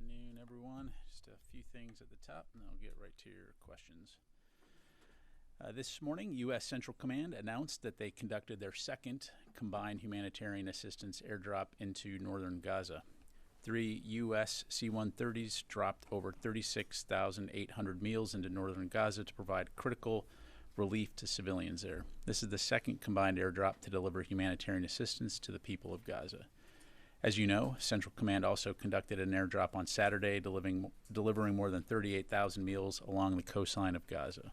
afternoon, everyone. Just a few things at the top, and then I'll get right to your questions. This morning, U.S. Central Command announced that they conducted their second combined humanitarian assistance airdrop into northern Gaza. 3 U.S. C-130s dropped over 36,800 meals into northern Gaza to provide critical relief to civilians there. This is the second combined airdrop to deliver humanitarian assistance to the people of Gaza. As you know, Central Command also conducted an airdrop on Saturday, delivering more than 38,000 meals along the coastline of Gaza.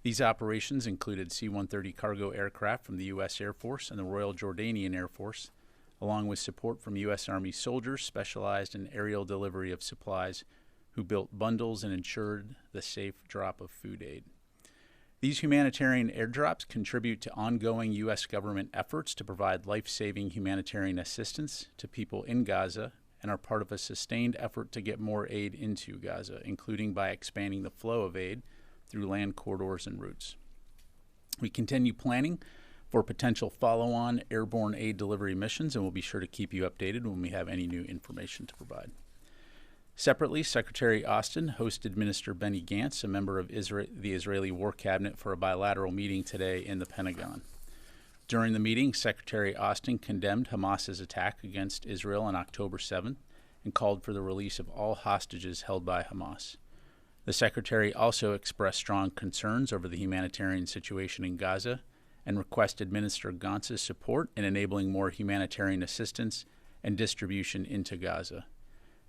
These operations included C-130 cargo aircraft from the U.S. Air Force and the Royal Jordanian Air Force, along with support from U.S. Army soldiers specialized in aerial delivery of supplies who built bundles and ensured the safe drop of food aid. These humanitarian airdrops contribute to ongoing U.S. government efforts to provide life-saving humanitarian assistance to people in Gaza and are part of a sustained effort to get more aid into Gaza, including by expanding the flow of aid through land corridors and routes. We continue planning for potential follow-on airborne aid delivery missions, and we'll be sure to keep you updated when we have any new information to provide. Separately, Secretary Austin hosted Minister Benny Gantz, a member of the Israeli War Cabinet, for a bilateral meeting today in the Pentagon. During the meeting, Secretary Austin condemned Hamas's attack against Israel on October 7th and called for the release of all hostages held by Hamas. The Secretary also expressed strong concerns over the humanitarian situation in Gaza and requested Minister Gantz's support in enabling more humanitarian assistance and distribution into Gaza.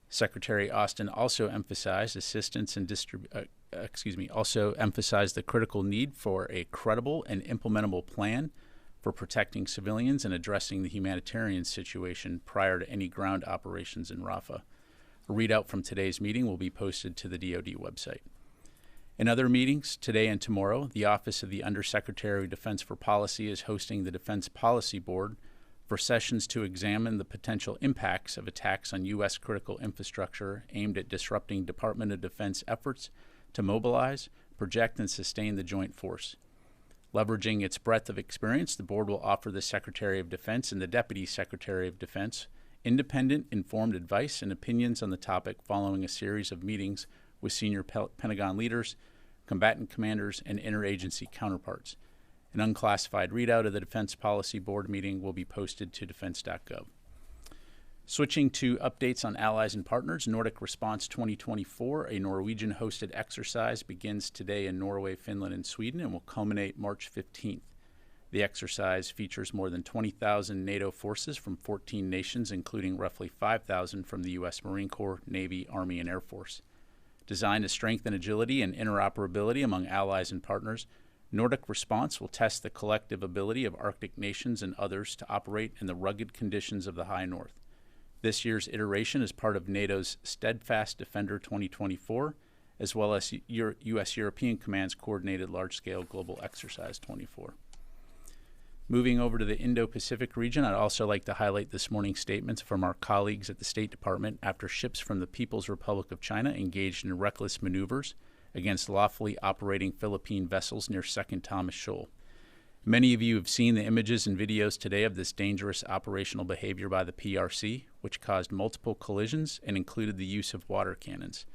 Secretary Austin also emphasized the critical need for a credible and implementable plan for protecting civilians and addressing the humanitarian situation prior to any ground operations in Rafah. A readout from today's meeting will be posted to the DoD website. In other meetings, today and tomorrow, the Office of the Undersecretary of Defense for Policy is hosting the Defense Policy Board for sessions to examine the potential impacts of attacks on U.S. critical infrastructure aimed at disrupting Department of Defense efforts to mobilize, project, and sustain the joint force. Leveraging its breadth of experience, the board will offer the Secretary of Defense and the Deputy Secretary of Defense independent, informed advice and opinions on the topic following a series of meetings with senior Pentagon leaders, combatant commanders, and interagency counterparts. An unclassified readout of the Defense Policy Board meeting will be posted to defense.gov. Switching to updates on allies and partners, Nordic Response 2024, a Norwegian-hosted exercise, begins today in Norway, Finland, and Sweden and will culminate March 15th. The exercise features more than 20,000 NATO forces from 14 nations, including roughly 5,000 from the U.S. Marine Corps, Navy, Army, and Air Force. Designed to strengthen agility and interoperability among allies and partners, Nordic Response will test the collective ability of Arctic nations and others to operate in the rugged conditions of the High North. This year's iteration is part of NATO's Steadfast Defender 2024, as well as U.S. European Command's Coordinated Large-Scale Global Exercise 24. Moving over to the Indo-Pacific region, I'd also like to highlight this morning's statements from our colleagues at the State Department after ships from the People's Republic of China engaged in reckless maneuvers against lawfully operating Philippine vessels near Second Thomas Shoal. Many of you have seen the images and videos today of this dangerous operational behavior by the PRC, which caused multiple collisions and included the use of water cannons.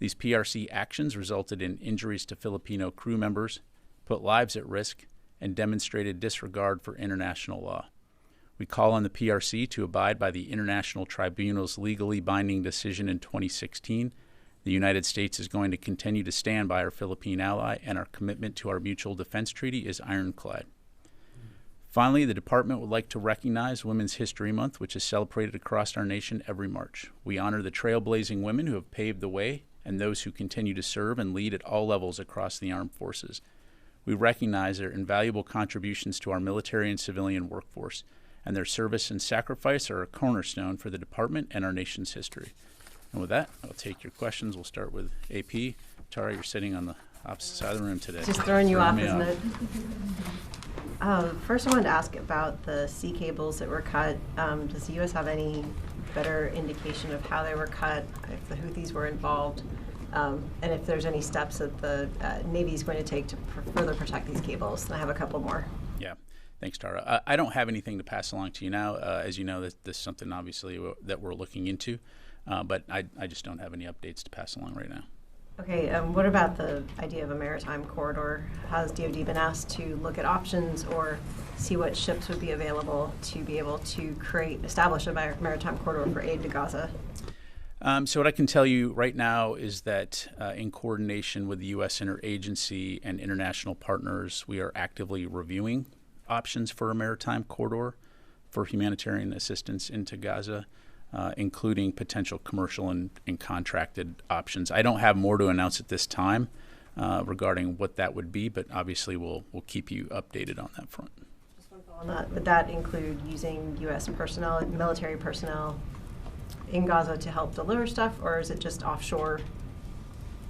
These PRC actions resulted in injuries to Filipino crew members, put lives at risk, and demonstrated disregard for international law. We call on the PRC to abide by the International Tribunal's legally binding decision in 2016. The United States is going to continue to stand by our Philippine ally, and our commitment to our mutual defense treaty is ironclad. Finally, the Department would like to recognize Women's History Month, which is celebrated across our nation every March. We honor the trailblazing women who have paved the way and those who continue to serve and lead at all levels across the armed forces. We recognize their invaluable contributions to our military and civilian workforce, and their service and sacrifice are a cornerstone for the Department and our nation's history. And with that, I'll take your questions. We'll start with AP. Tara, you're sitting on the opposite side of the room today. Just throwing you off, isn't it? First, I wanted to ask about the sea cables that were cut. Does the U.S. have any better indication of how they were cut, if the Houthis were involved, and if there's any steps that the Navy is going to take to further protect these cables? And I have a couple more. Yeah. Thanks, Tara. I don't have anything to pass along to you now. As you know, this is something obviously that we're looking into. But I just don't have any updates to pass along right now. Okay, what about the idea of a maritime corridor? Has DoD been asked to look at options or see what ships would be available to be able to establish a maritime corridor for aid to Gaza? So what I can tell you right now is that in coordination with the U.S. interagency and international partners, we are actively reviewing options for a maritime corridor for humanitarian assistance into Gaza, including potential commercial and contracted options. I don't have more to announce at this time regarding what that would be, but obviously we'll keep you updated on that front. Just one follow on that. Would that include using U.S. personnel, military personnel in Gaza to help deliver stuff, or is it just offshore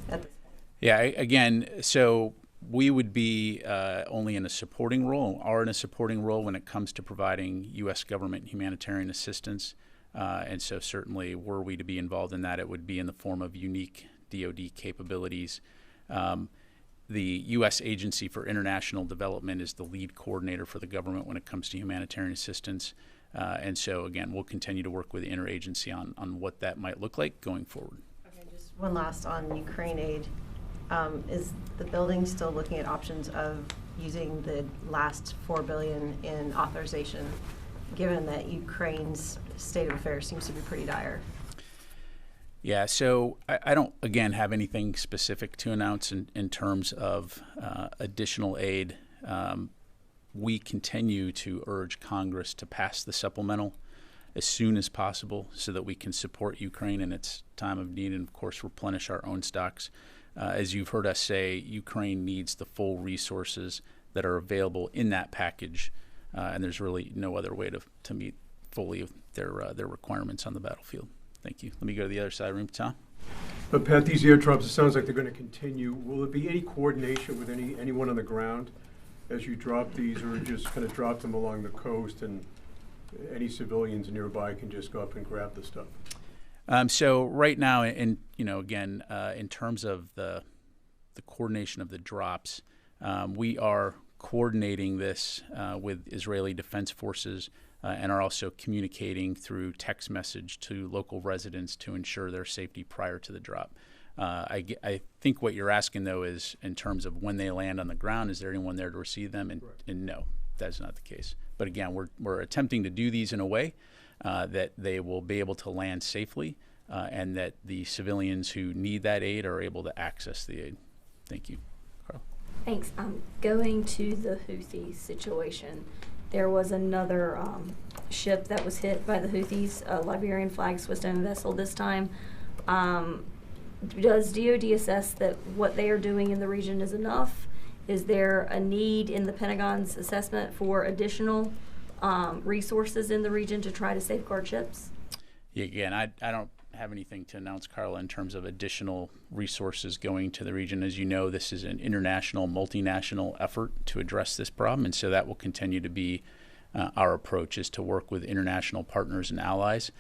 at this point? Yeah, again, so we would be only in a supporting role, are in a supporting role when it comes to providing U.S. government humanitarian assistance. And so certainly were we to be involved in that, it would be in the form of unique DoD capabilities. The U.S. Agency for International Development is the lead coordinator for the government when it comes to humanitarian assistance. And so, again, we'll continue to work with the interagency on what that might look like going forward. Okay, just one last on Ukraine aid. Is the building still looking at options of using the last $4 billion in authorization, given that Ukraine's state of affairs seems to be pretty dire? Yeah, so I don't, again, have anything specific to announce in terms of additional aid. We continue to urge Congress to pass the supplemental as soon as possible so that we can support Ukraine in its time of need and, of course, replenish our own stocks. As you've heard us say, Ukraine needs the full resources that are available in that package, and there's really no other way to meet fully their requirements on the battlefield. Thank you. Let me go to the other side of the room, Tom. But Pat, these airdrops, it sounds like they're going to continue. Will there be any coordination with anyone on the ground as you drop these, or just kind of drop them along the coast and any civilians nearby can just go up and grab the stuff? So right now, and again, in terms of the coordination of the drops, we are coordinating this with Israeli Defense Forces and are also communicating through text message to local residents to ensure their safety prior to the drop. I think what you're asking, though, is in terms of when they land on the ground, is there anyone there to receive them? And no, that's not the case. But again, we're attempting to do these in a way that they will be able to land safely and that the civilians who need that aid are able to access the aid. Thank you. Carl. Thanks. Going to the Houthi situation, there was another ship that was hit by the Houthis, a Liberian flag Swiss-owned vessel this time. Does DoD assess that what they are doing in the region is enough? Is there a need in the Pentagon's assessment for additional resources in the region to try to safeguard ships? Yeah, again, I don't have anything to announce, Carla, in terms of additional resources going to the region. As you know, this is an international, multinational effort to address this problem, and so that will continue to be our approach, is to work with international partners and allies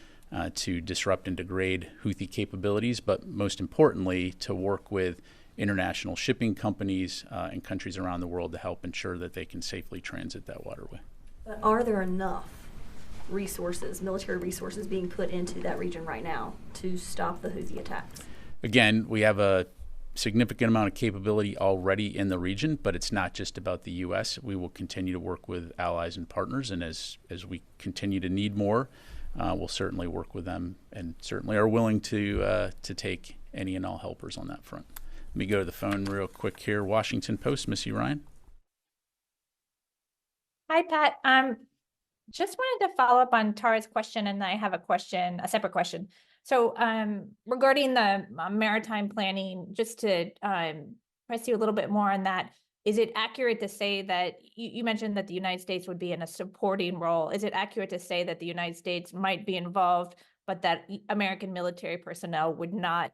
to disrupt and degrade Houthi capabilities, but most importantly, to work with international shipping companies and countries around the world to help ensure that they can safely transit that waterway. But are there enough resources, military resources, being put into that region right now to stop the Houthi attacks? Again, we have a significant amount of capability already in the region, but it's not just about the U.S. We will continue to work with allies and partners, and as we continue to need more, we'll certainly work with them and certainly are willing to take any and all helpers on that front. Let me go to the phone real quick here. Washington Post, Missy Ryan. Hi, Pat. Just wanted to follow up on Tara's question, and I have a separate question. So regarding the maritime planning, just to press you a little bit more on that, is it accurate to say that you mentioned that the United States would be in a supporting role? Is it accurate to say that the United States might be involved, but that American military personnel would not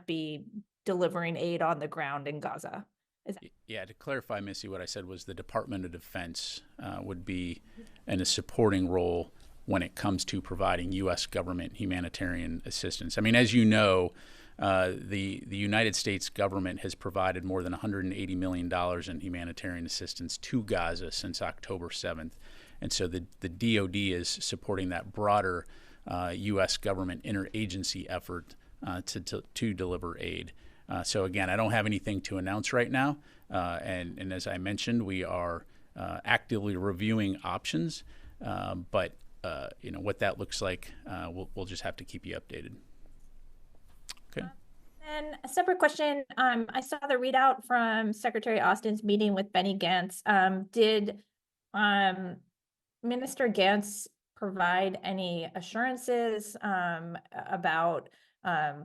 be delivering aid on the ground in Gaza? Yeah, to clarify, Missy, what I said was the Department of Defense would be in a supporting role when it comes to providing U.S. government humanitarian assistance. I mean, as you know, the United States government has provided more than $180 million in humanitarian assistance to Gaza since October 7th. And so the DoD is supporting that broader U.S. government interagency effort to deliver aid. So again, I don't have anything to announce right now. And as I mentioned, we are actively reviewing options. But what that looks like, we'll just have to keep you updated. Okay. And a separate question, I saw the readout from Secretary Austin's meeting with Benny Gantz. Did Minister Gantz provide any assurances about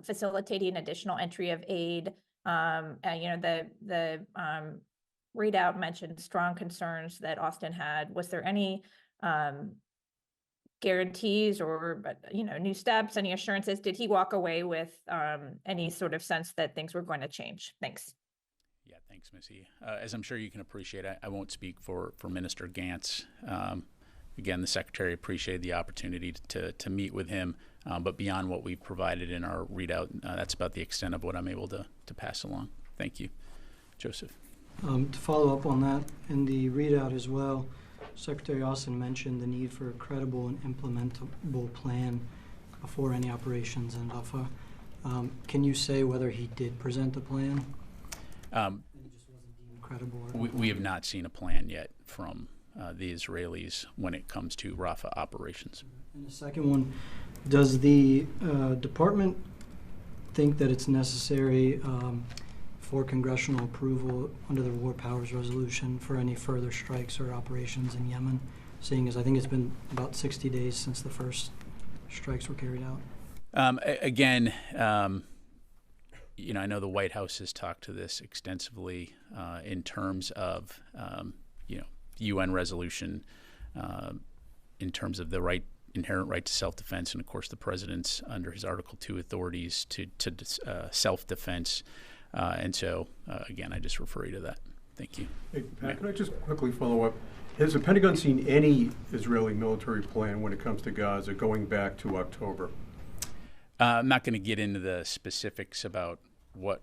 facilitating additional entry of aid? The readout mentioned strong concerns that Austin had. Was there any guarantees or new steps, any assurances? Did he walk away with any sort of sense that things were going to change? Thanks. Yeah, thanks, Missy. As I'm sure you can appreciate, I won't speak for Minister Gantz. Again, the Secretary appreciated the opportunity to meet with him, but beyond what we've provided in our readout, that's about the extent of what I'm able to pass along. Thank you. Joseph. To follow up on that, in the readout as well, Secretary Austin mentioned the need for a credible and implementable plan before any operations in Rafah. Can you say whether he did present a plan? It just wasn't deemed credible. We have not seen a plan yet from the Israelis when it comes to Rafah operations. And the second one, does the department think that it's necessary for congressional approval under the War Powers Resolution for any further strikes or operations in Yemen, seeing as I think it's been about 60 days since the first strikes were carried out? Again, I know the White House has talked to this extensively in terms of, UN resolution, in terms of the inherent right to self-defense, and of course the president's under his Article 2 authorities to self-defense. And so, again, I just refer you to that. Thank you. Hey, Pat, can I just quickly follow up? Has the Pentagon seen any Israeli military plan when it comes to Gaza going back to October? I'm not going to get into the specifics about what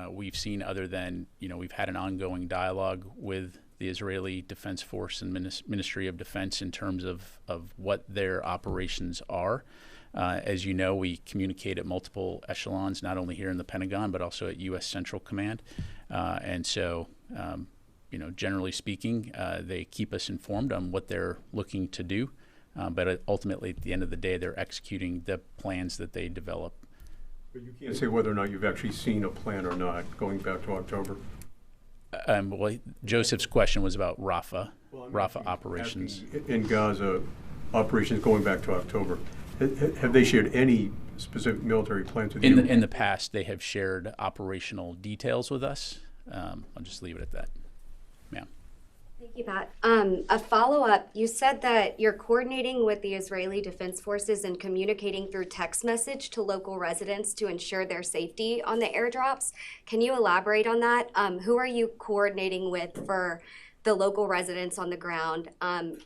we've seen other than, we've had an ongoing dialogue with the Israeli Defense Force and Ministry of Defense in terms of what their operations are. As you know, we communicate at multiple echelons, not only here in the Pentagon, but also at U.S. Central Command. And so, generally speaking, they keep us informed on what they're looking to do. But ultimately, at the end of the day, they're executing the plans that they develop. But you can't say whether or not you've actually seen a plan or not going back to October. Well, Joseph's question was about Rafah, Rafah operations. In Gaza, operations going back to October. Have they shared any specific military plans with you? In the past, they have shared operational details with us. I'll just leave it at that. Ma'am. Thank you, Pat. A follow-up, you said that you're coordinating with the Israeli Defense Forces and communicating through text message to local residents to ensure their safety on the airdrops. Can you elaborate on that? Who are you coordinating with for the local residents on the ground?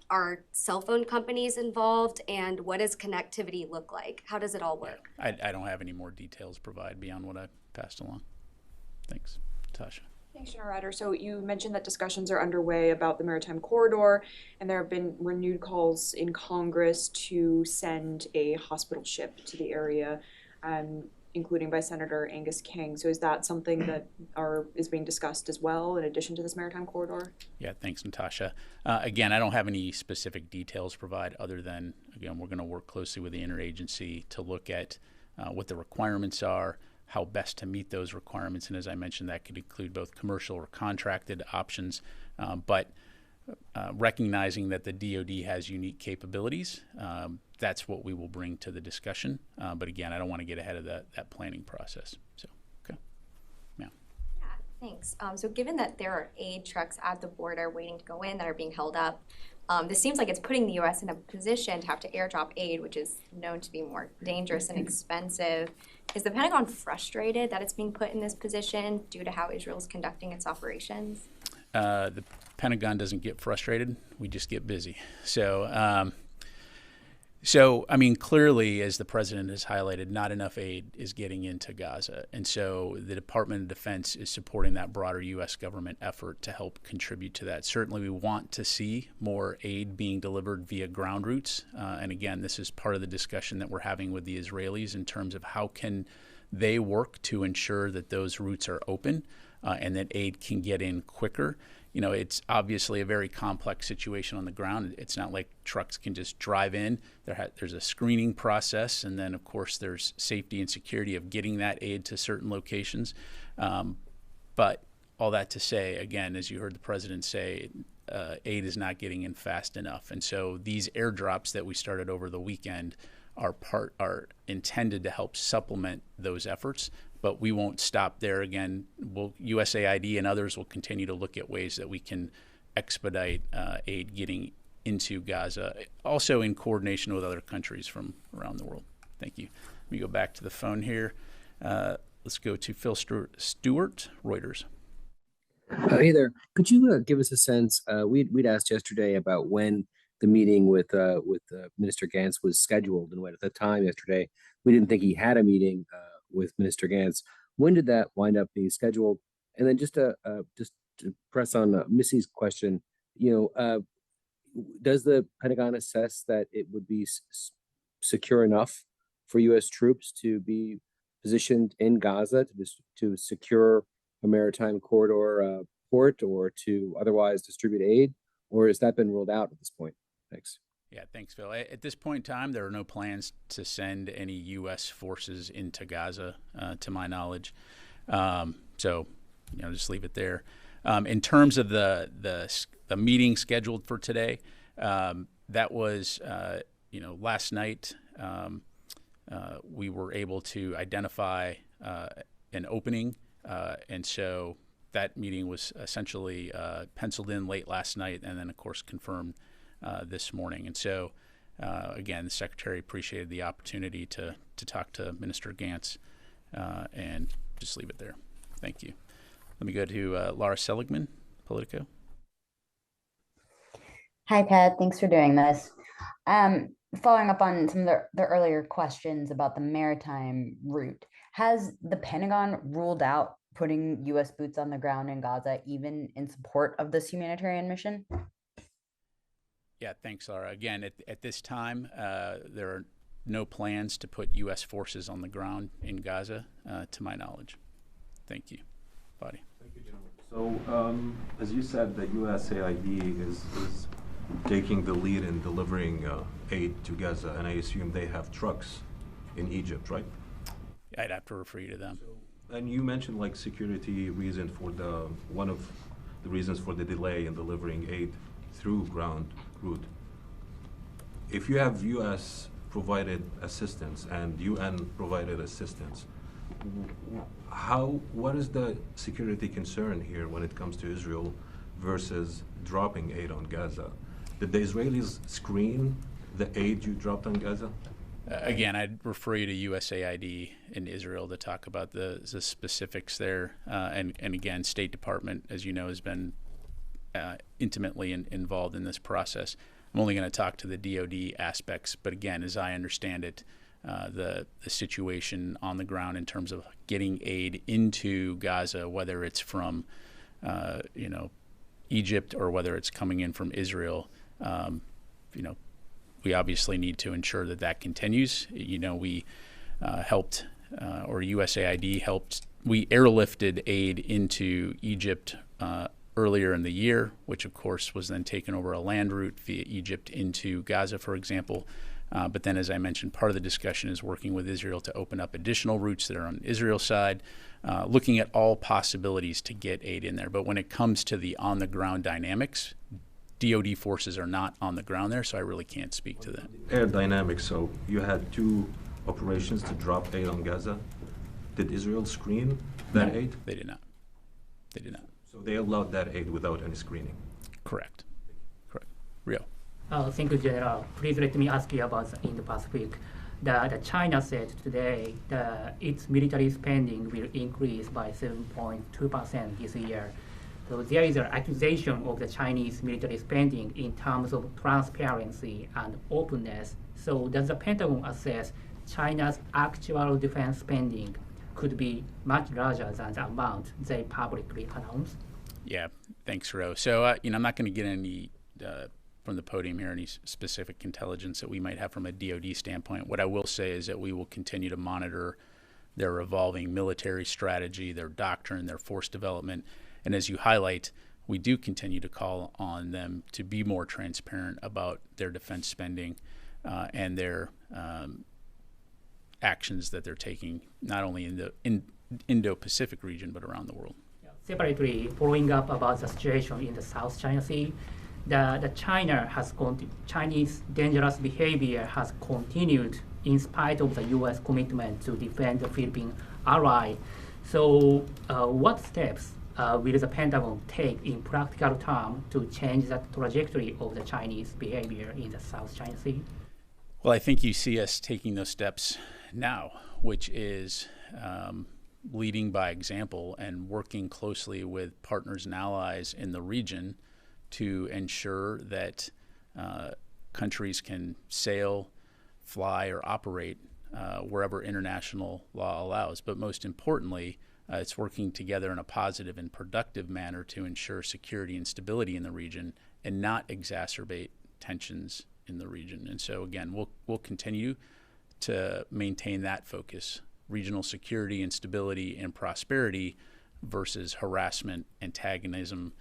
Are cell phone companies involved, and what does connectivity look like? How does it all work? I don't have any more details to provide beyond what I passed along. Thanks. Tasha. Thanks, General Ryder. So you mentioned that discussions are underway about the maritime corridor, and there have been renewed calls in Congress to send a hospital ship to the area, including by Senator Angus King. So is that something that is being discussed as well in addition to this maritime corridor? Yeah, thanks, Natasha. Again, I don't have any specific details to provide other than, again, we're going to work closely with the interagency to look at what the requirements are, how best to meet those requirements. And as I mentioned, that could include both commercial or contracted options, but recognizing that the DoD has unique capabilities, that's what we will bring to the discussion. But again, I don't want to get ahead of that planning process. So, okay. Yeah. Yeah, thanks. So given that there are aid trucks at the border waiting to go in that are being held up, this seems like it's putting the U.S. in a position to have to airdrop aid, which is known to be more dangerous and expensive. Is the Pentagon frustrated that it's being put in this position due to how Israel is conducting its operations? The Pentagon doesn't get frustrated. We just get busy. So So, I mean, clearly, as the president has highlighted, not enough aid is getting into Gaza. And so the Department of Defense is supporting that broader U.S. government effort to help contribute to that. Certainly, we want to see more aid being delivered via ground routes. And again, this is part of the discussion that we're having with the Israelis in terms of how can they work to ensure that those routes are open and that aid can get in quicker. You know, it's obviously a very complex situation on the ground. It's not like trucks can just drive in. There's a screening process, and then, of course, there's safety and security of getting that aid to certain locations. But all that to say, again, as you heard the president say, aid is not getting in fast enough. And so these airdrops that we started over the weekend are intended to help supplement those efforts. But we won't stop there. Again, USAID and others will continue to look at ways that we can expedite aid getting into Gaza, also in coordination with other countries from around the world. Thank you. Let me go back to the phone here. Let's go to Phil Stewart, Reuters. Hey there. Could you give us a sense? We'd asked yesterday about when the meeting with Minister Gantz was scheduled, and when at the time yesterday we didn't think he had a meeting with Minister Gantz. When did that wind up being scheduled? And then just to press on Missy's question, does the Pentagon assess that it would be secure enough for U.S. troops to be positioned in Gaza to secure a maritime corridor port or to otherwise distribute aid, or has that been ruled out at this point? Thanks. Yeah, thanks, Phil. At this point in time, there are no plans to send any U.S. forces into Gaza, to my knowledge. So, just leave it there. In terms of the meeting scheduled for today, that was, last night we were able to identify an opening, and so that meeting was essentially penciled in late last night, and then, of course, confirmed this morning. And so, again, the Secretary appreciated the opportunity to talk to Minister Gantz, and just leave it there. Thank you. Let me go to Laura Seligman, Politico. Hi, Pat. Thanks for doing this. Following up on some of the earlier questions about the maritime route, has the Pentagon ruled out putting U.S. boots on the ground in Gaza, even in support of this humanitarian mission? Yeah, thanks, Laura. Again, at this time, there are no plans to put U.S. forces on the ground in Gaza, to my knowledge. Thank you. Fadi. Thank you, gentlemen. So, as you said, the USAID is taking the lead in delivering aid to Gaza, and I assume they have trucks in Egypt, right? I'd have to refer you to them. And you mentioned security reason for one of the reasons for the delay in delivering aid through ground route. If you have U.S. provided assistance and UN provided assistance, what is the security concern here when it comes to Israel versus dropping aid on Gaza? Did the Israelis screen the aid you dropped on Gaza? Again, I'd refer you to USAID in Israel to talk about the specifics there. And again, State Department, as you know, has been intimately involved in this process. I'm only going to talk to the DoD aspects, but again, as I understand it, the situation on the ground in terms of getting aid into Gaza, whether it's from Egypt or whether it's coming in from Israel, we obviously need to ensure that continues. We helped, or USAID helped. We airlifted aid into Egypt earlier in the year, which of course was then taken over a land route via Egypt into Gaza, for example. But then, as I mentioned, part of the discussion is working with Israel to open up additional routes that are on Israel's side, looking at all possibilities to get aid in there. But when it comes to the on-the-ground dynamics, DoD forces are not on the ground there, so I really can't speak to that. Air dynamics, so you had 2 operations to drop aid on Gaza. Did Israel screen that aid? They did not. They did not. So they allowed that aid without any screening? Correct. Rio. Thank you, General. Please let me ask you about the Indo-Pacific. The China said today that its military spending will increase by 7.2% this year. So there is an accusation of the Chinese military spending in terms of transparency and openness. So does the Pentagon assess China's actual defense spending could be much larger than the amount they publicly announce? Yeah, thanks, Ro. So, I'm not going to get any from the podium here, any specific intelligence that we might have from a DoD standpoint. What I will say is that we will continue to monitor their evolving military strategy, their doctrine, their force development. And as you highlight, we do continue to call on them to be more transparent about their defense spending and their actions that they're taking, not only in the Indo-Pacific region, but around the world. Separately, following up about the situation in the South China Sea, Chinese dangerous behavior has continued in spite of the U.S. commitment to defend the Philippine ally. So what steps will the Pentagon take in practical terms to change the trajectory of the Chinese behavior in the South China Sea? Well, I think you see us taking those steps now, which is leading by example and working closely with partners and allies in the region to ensure that countries can sail, fly, or operate wherever international law allows. But most importantly, it's working together in a positive and productive manner to ensure security and stability in the region and not exacerbate tensions in the region. And so, again, we'll continue to maintain that focus: regional security and stability and prosperity versus harassment, antagonism,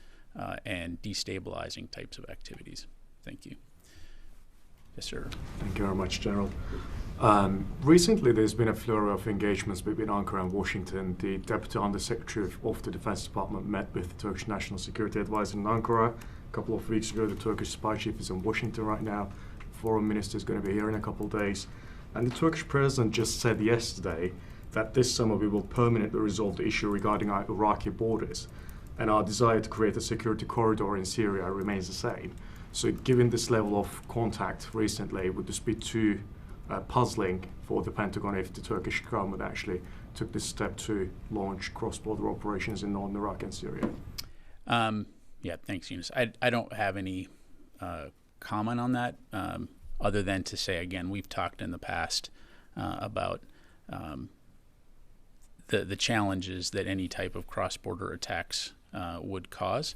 and destabilizing types of activities. Thank you. Yes, sir. Thank you very much, General. Recently, there's been a flurry of engagements between Ankara and Washington. The Deputy Undersecretary of the Defense Department met with the Turkish National Security Advisor in Ankara a couple of weeks ago. The Turkish spy chief is in Washington right now. The Foreign Minister is going to be here in a couple of days. And the Turkish President just said yesterday that this summer we will permanently resolve the issue regarding our Iraqi borders. And our desire to create a security corridor in Syria remains the same. So given this level of contact recently, would this be too puzzling for the Pentagon if the Turkish government actually took this step to launch cross-border operations in northern Iraq and Syria? Yeah, thanks, Eunice. I don't have any comment on that other than to say, again, we've talked in the past about the challenges that any type of cross-border attacks would cause,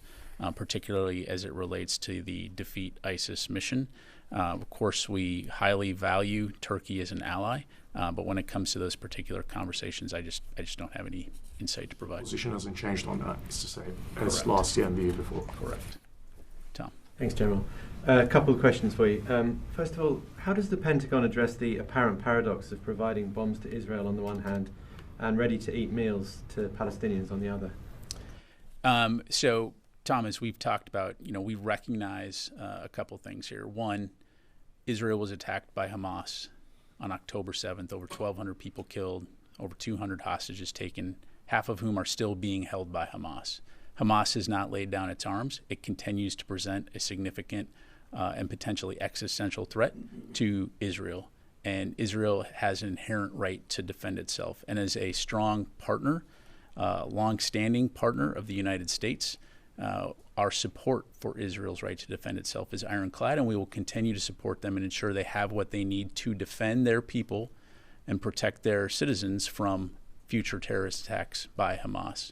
particularly as it relates to the Defeat ISIS mission. Of course, we highly value Turkey as an ally, but when it comes to those particular conversations, I just don't have any insight to provide. Position hasn't changed on that, it's the same as Correct. last year and the year before. Correct. Tom. Thanks, General. A couple of questions for you. First of all, how does the Pentagon address the apparent paradox of providing bombs to Israel on the one hand and ready-to-eat meals to Palestinians on the other? So, Tom, as we've talked about, we recognize a couple things here. One, Israel was attacked by Hamas on October 7th, over 1,200 people killed, over 200 hostages taken, half of whom are still being held by Hamas. Hamas has not laid down its arms. It continues to present a significant and potentially existential threat to Israel. And Israel has an inherent right to defend itself. And as a strong partner, long-standing partner of the United States, our support for Israel's right to defend itself is ironclad, and we will continue to support them and ensure they have what they need to defend their people and protect their citizens from future terrorist attacks by Hamas.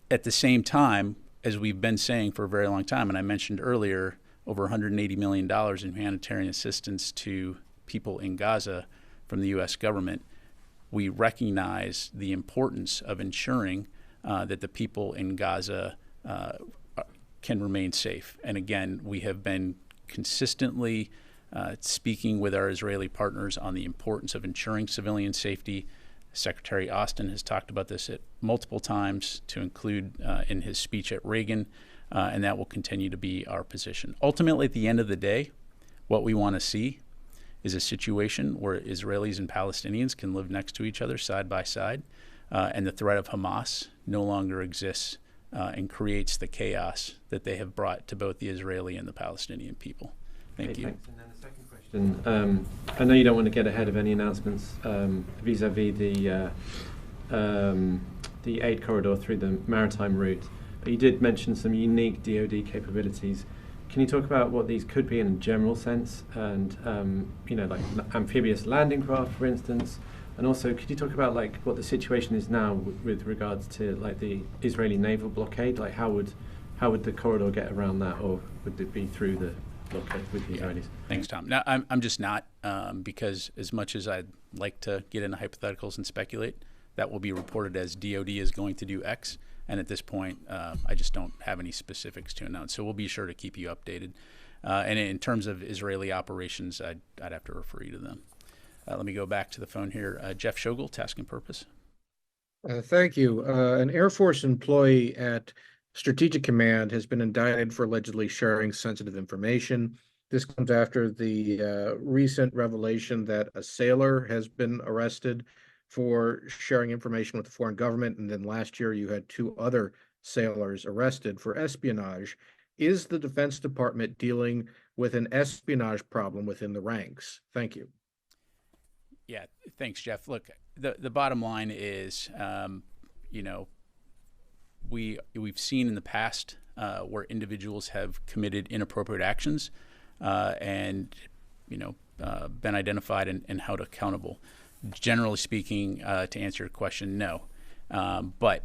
At the same time, as we've been saying for a very long time, and I mentioned earlier, over $180 million in humanitarian assistance to people in Gaza from the U.S. government, we recognize the importance of ensuring that the people in Gaza can remain safe. And again, we have been consistently speaking with our Israeli partners on the importance of ensuring civilian safety. Secretary Austin has talked about this at multiple times, to include in his speech at Reagan, and that will continue to be our position. Ultimately, at the end of the day, what we want to see is a situation where Israelis and Palestinians can live next to each other side by side, and the threat of Hamas no longer exists and creates the chaos that they have brought to both the Israeli and the Palestinian people. Thank you. Thanks. And then the second question, I know you don't want to get ahead of any announcements vis-a-vis the aid corridor through the maritime route, but you did mention some unique DoD capabilities. Can you talk about what these could be in a general sense, and like amphibious landing craft, for instance? And also, could you talk about like what the situation is now with regards to like the Israeli naval blockade? Like how would the corridor get around that, or would it be through the blockade with the Israelis? Thanks, Tom. No, I'm just not, because as much as I'd like to get into hypotheticals and speculate, that will be reported as DoD is going to do X. And at this point, I just don't have any specifics to announce. So we'll be sure to keep you updated. And in terms of Israeli operations, I'd have to refer you to them. Let me go back to the phone here. Jeff Shogel, Task and Purpose. Thank you. An Air Force employee at Strategic Command has been indicted for allegedly sharing sensitive information. This comes after the recent revelation that a sailor has been arrested for sharing information with the foreign government. And then last year you had 2 other sailors arrested for espionage. Is the Defense Department dealing with an espionage problem within the ranks? Thank you. Yeah, thanks, Jeff. Look, the bottom line is, we've seen in the past where individuals have committed inappropriate actions and been identified and held accountable. Generally speaking, to answer your question, no. But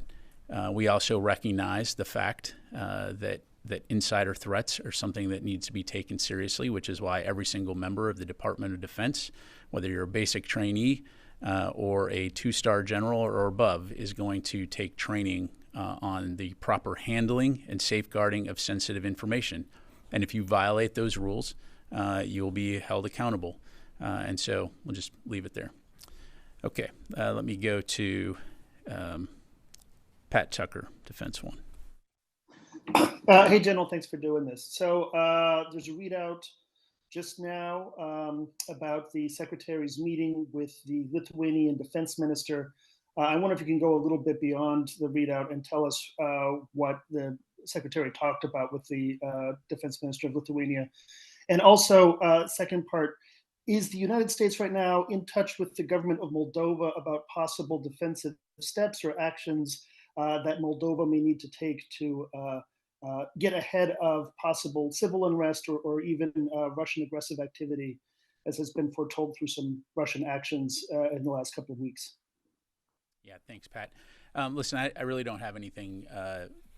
we also recognize the fact that insider threats are something that needs to be taken seriously, which is why every single member of the Department of Defense, whether you're a basic trainee or a 2-star general or above, is going to take training on the proper handling and safeguarding of sensitive information. And if you violate those rules, you'll be held accountable. And so we'll just leave it there. Okay, let me go to Pat Tucker, Defense One. Hey, General, thanks for doing this. So there's a readout just now about the Secretary's meeting with the Lithuanian Defense Minister. I wonder if you can go a little bit beyond the readout and tell us what the Secretary talked about with the Defense Minister of Lithuania. And also, second part, is the United States right now in touch with the government of Moldova about possible defensive steps or actions that Moldova may need to take to get ahead of possible civil unrest or even Russian aggressive activity, as has been foretold through some Russian actions in the last couple of weeks? Yeah, thanks, Pat. Listen, I really don't have anything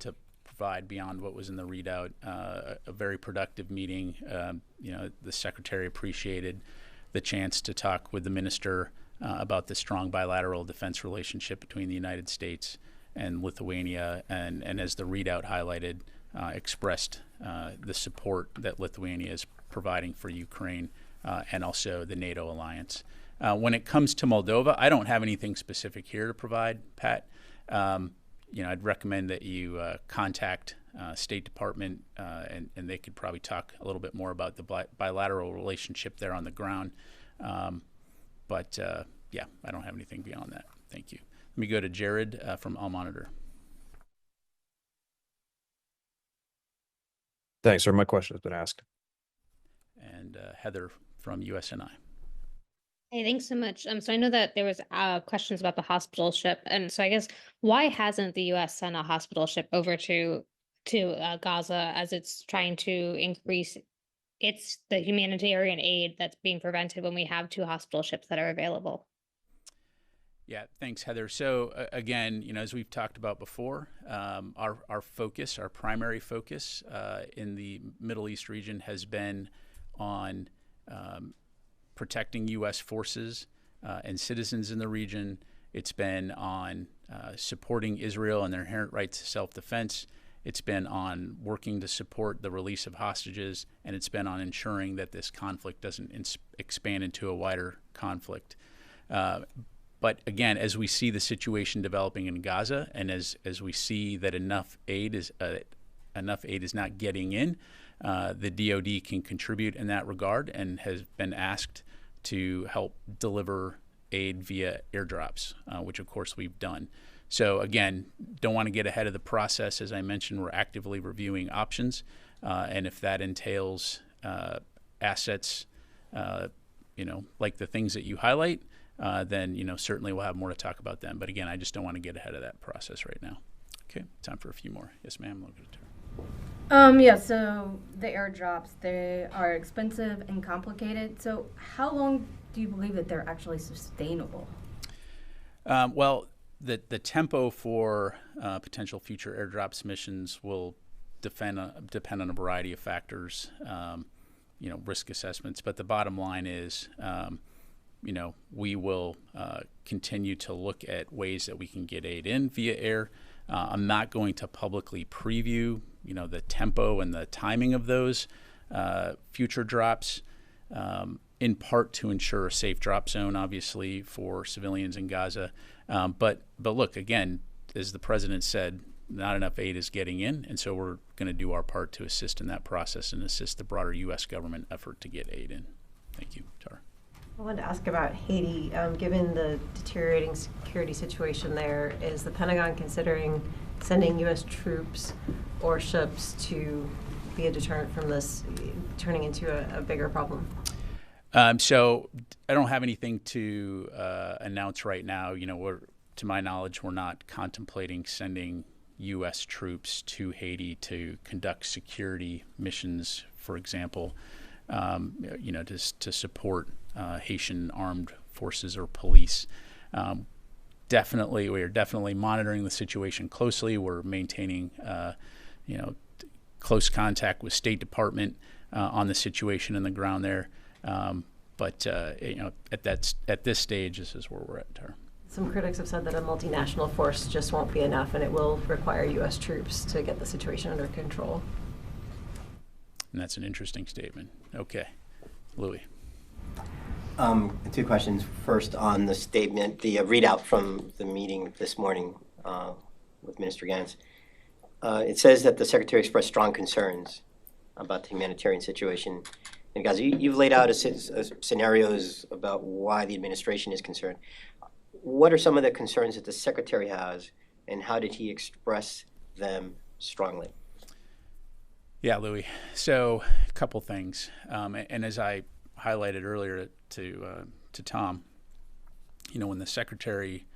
to provide beyond what was in the readout. A very productive meeting. The Secretary appreciated the chance to talk with the minister about the strong bilateral defense relationship between the United States and Lithuania, and as the readout highlighted, expressed the support that Lithuania is providing for Ukraine and also the NATO alliance. When it comes to Moldova, I don't have anything specific here to provide, Pat. I'd recommend that you contact State Department, and they could probably talk a little bit more about the bilateral relationship there on the ground. But I don't have anything beyond that. Thank you. Let me go to Jared from All Monitor. Thanks, sir. My question has been asked. And Heather from USNI. Hey, thanks so much. So I know that there was questions about the hospital ship, and so I guess why hasn't the U.S. sent a hospital ship over to Gaza as it's trying to increase the humanitarian aid that's being prevented when we have 2 hospital ships that are available? Yeah, thanks, Heather. So again, as we've talked about before, our primary focus in the Middle East region has been on protecting U.S. forces and citizens in the region. It's been on supporting Israel and their inherent right to self-defense. It's been on working to support the release of hostages, and it's been on ensuring that this conflict doesn't expand into a wider conflict. But again, as we see the situation developing in Gaza, and as we see that enough aid is not getting in, the DoD can contribute in that regard and has been asked to help deliver aid via airdrops, which of course we've done. So again, don't want to get ahead of the process. As I mentioned, we're actively reviewing options, and if that entails assets, like the things that you highlight, then certainly we'll have more to talk about then. But again, I just don't want to get ahead of that process right now. Okay, time for a few more. Yes, ma'am. Yeah, so the airdrops, they are expensive and complicated. So how long do you believe that they're actually sustainable? Well, the tempo for potential future airdrops missions will depend on a variety of factors, risk assessments. But the bottom line is, we will continue to look at ways that we can get aid in via air. I'm not going to publicly preview, the tempo and the timing of those future drops, in part to ensure a safe drop zone, obviously, for civilians in Gaza. But look, again, as the president said, not enough aid is getting in, and so we're going to do our part to assist in that process and assist the broader U.S. government effort to get aid in. Thank you, Tara. I wanted to ask about Haiti. Given the deteriorating security situation there, is the Pentagon considering sending U.S. troops or ships to be a deterrent from this turning into a bigger problem? So I don't have anything to announce right now. To my knowledge, we're not contemplating sending U.S. troops to Haiti to conduct security missions, for example, to support Haitian armed forces or police. We are definitely monitoring the situation closely. We're maintaining, close contact with State Department on the situation on the ground there. But at this stage, this is where we're at, Tara. Some critics have said that a multinational force just won't be enough, and it will require U.S. troops to get the situation under control. And that's an interesting statement. Okay, Louis. Two questions. First, on the statement, the readout from the meeting this morning with Minister Gantz. It says that the Secretary expressed strong concerns about the humanitarian situation in Gaza. You've laid out scenarios about why the administration is concerned. What are some of the concerns that the Secretary has, and how did he express them strongly? Yeah, Louis. So a couple things. And as I highlighted earlier to Tom, when the Secretary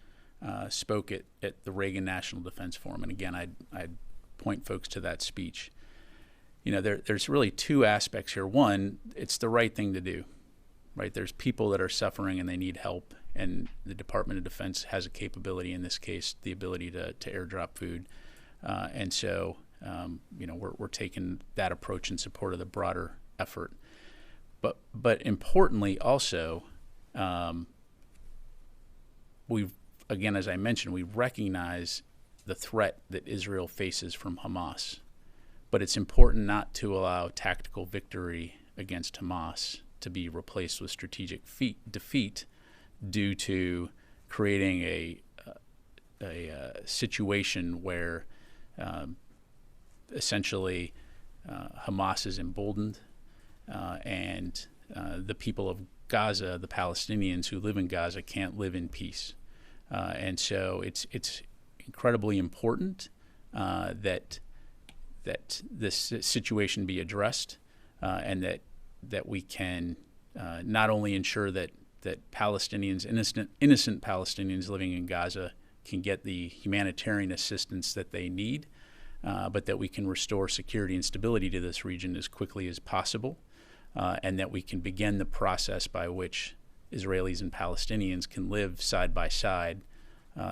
spoke at the Reagan National Defense Forum, and again, I'd point folks to that speech. There's really two aspects here. One, it's the right thing to do, right? There's people that are suffering and they need help, and the Department of Defense has a capability, in this case, the ability to airdrop food. And so, we're taking that approach in support of the broader effort. But importantly, also, again, as I mentioned, we recognize the threat that Israel faces from Hamas. But it's important not to allow tactical victory against Hamas to be replaced with strategic defeat due to creating a situation where essentially Hamas is emboldened and the people of Gaza, the Palestinians who live in Gaza, can't live in peace. And so it's incredibly important that this situation be addressed, and that we can not only ensure that Palestinians, innocent Palestinians living in Gaza, can get the humanitarian assistance that they need, but that we can restore security and stability to this region as quickly as possible, and that we can begin the process by which Israelis and Palestinians can live side by side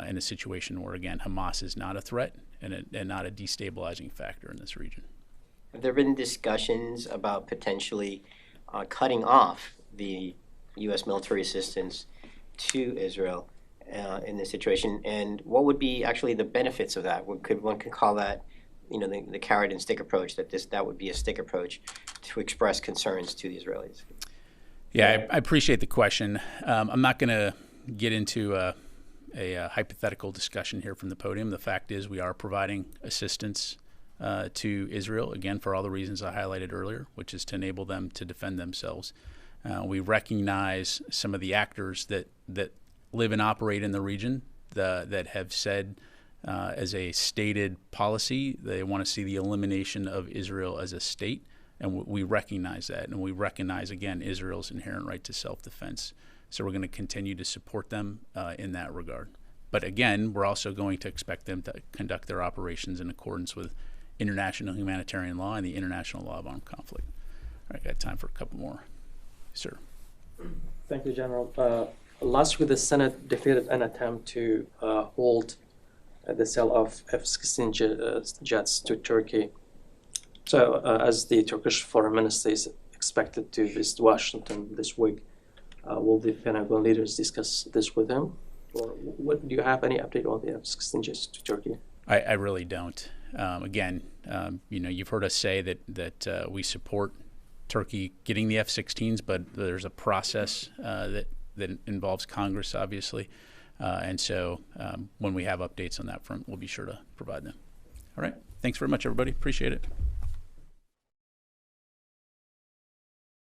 in a situation where, again, Hamas is not a threat and not a destabilizing factor in this region. Have there been discussions about potentially cutting off the U.S. military assistance to Israel in this situation? And what would be actually the benefits of that? One could call that, the carrot and stick approach, that would be a stick approach to express concerns to the Israelis. Yeah, I appreciate the question. I'm not going to get into a hypothetical discussion here from the podium. The fact is we are providing assistance to Israel, again, for all the reasons I highlighted earlier, which is to enable them to defend themselves. We recognize some of the actors that live and operate in the region that have said as a stated policy they want to see the elimination of Israel as a state, and we recognize that, and we recognize, again, Israel's inherent right to self-defense. So we're going to continue to support them in that regard. But again, we're also going to expect them to conduct their operations in accordance with international humanitarian law and the international law of armed conflict. All right, got time for a couple more. Sir. Thank you, General. Last week, the Senate defeated an attempt to hold the sale of F-16 jets to Turkey. So, as the Turkish Foreign Minister is expected to visit Washington this week, will the Pentagon leaders discuss this with him? Or do you have any update on the F-16 jets to Turkey? I really don't. Again, you've heard us say that we support Turkey getting the F-16s, but there's a process that involves Congress, obviously. And so when we have updates on that front, we'll be sure to provide them. All right. Thanks very much, everybody. Appreciate it.